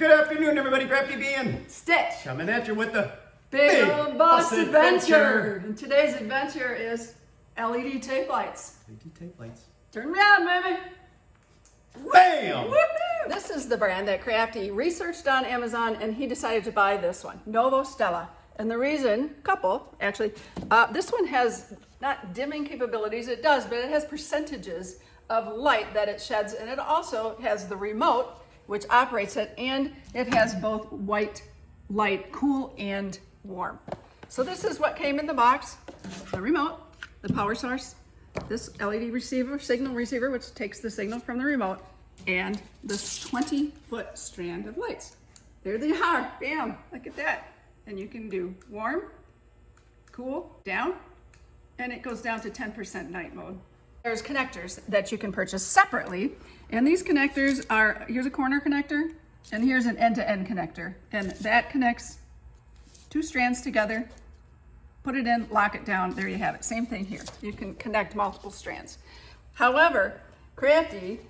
Good afternoon, everybody. Crafty being Stitch. coming at you with the Big Old Bus Adventure. And today's adventure is LED tape lights. LED tape lights. Turn me on, baby. Bam! Woohoo! This is the brand that Crafty researched on Amazon, and he decided to buy this one, Novo Stella. And the reason, this one has not dimming capabilities, it does, but it has percentages of light that it sheds, and it also has the remote which operates it, and it has both white light, cool and warm. So this is what came in the box: the remote, the power source, this LED receiver, signal receiver, which takes the signal from the remote, and this 20-foot strand of lights. There they are, bam, look at that. And you can do warm, cool, down, and it goes down to 10% night mode. There's connectors that you can purchase separately, and these connectors are, here's a corner connector, and here's an end-to-end connector, and that connects two strands together. Put it in, lock it down, there you have it. Same thing here. You can connect multiple strands. However, Crafty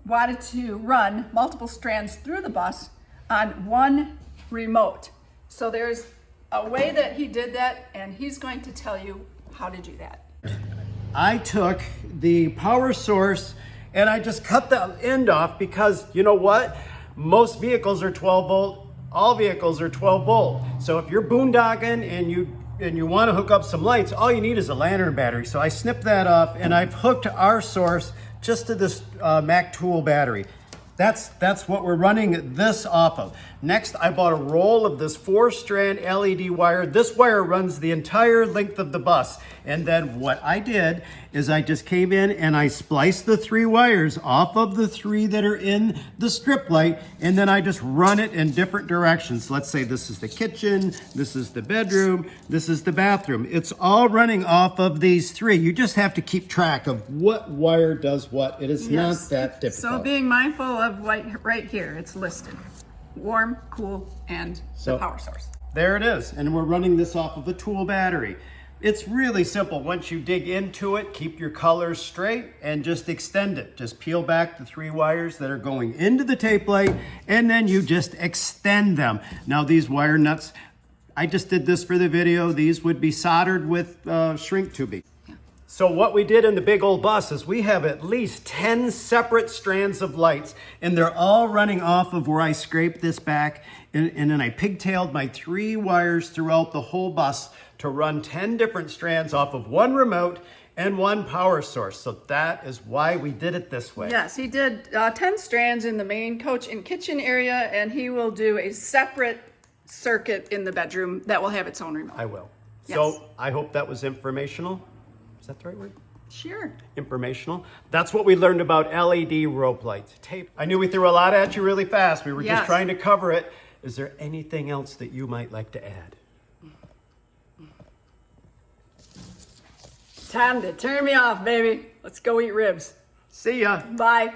wanted to run multiple strands through the bus on one remote. So there's a way that he did that, and he's going to tell you how to do that. I took the power source and I just cut the end off because you know what? Most vehicles are 12 volt. All vehicles are 12 volt. So if you're boondocking and you want to hook up some lights, all you need is a lantern battery. So I snipped that off and I've hooked our source just to this Mac Tool battery. That's what we're running this off of. Next, I bought a roll of this 4-strand LED wire. This wire runs the entire length of the bus. And then what I did is I just came in and I spliced the 3 wires off of the 3 that are in the strip light, and then I just run it in different directions. Let's say this is the kitchen, this is the bedroom, this is the bathroom. It's all running off of these 3. You just have to keep track of what wire does what. It is not that difficult. So being mindful of right here, it's listed. Warm, cool, and the power source. There it is, and we're running this off of a tool battery. It's really simple. Once you dig into it, keep your colors straight and just extend it. Just peel back the 3 wires that are going into the tape light, and then you just extend them. Now these wire nuts, I just did this for the video. These would be soldered with shrink tubing. So what we did in the big old bus is we have at least 10 separate strands of lights, and they're all running off of where I scraped this back, and then I pigtailed my 3 wires throughout the whole bus to run 10 different strands off of 1 remote and 1 power source. So that is why we did it this way. Yes, he did 10 strands in the main coach and kitchen area, and he will do a separate circuit in the bedroom that will have its own remote. I will. Yes. So I hope that was informational. Is that the right word? Sure. Informational. That's what we learned about LED rope lights. Tape. I knew we threw a lot at you really fast. We were just trying to cover it. Is there anything else that you might like to add? Time to turn me off, baby. Let's go eat ribs. See ya. Bye.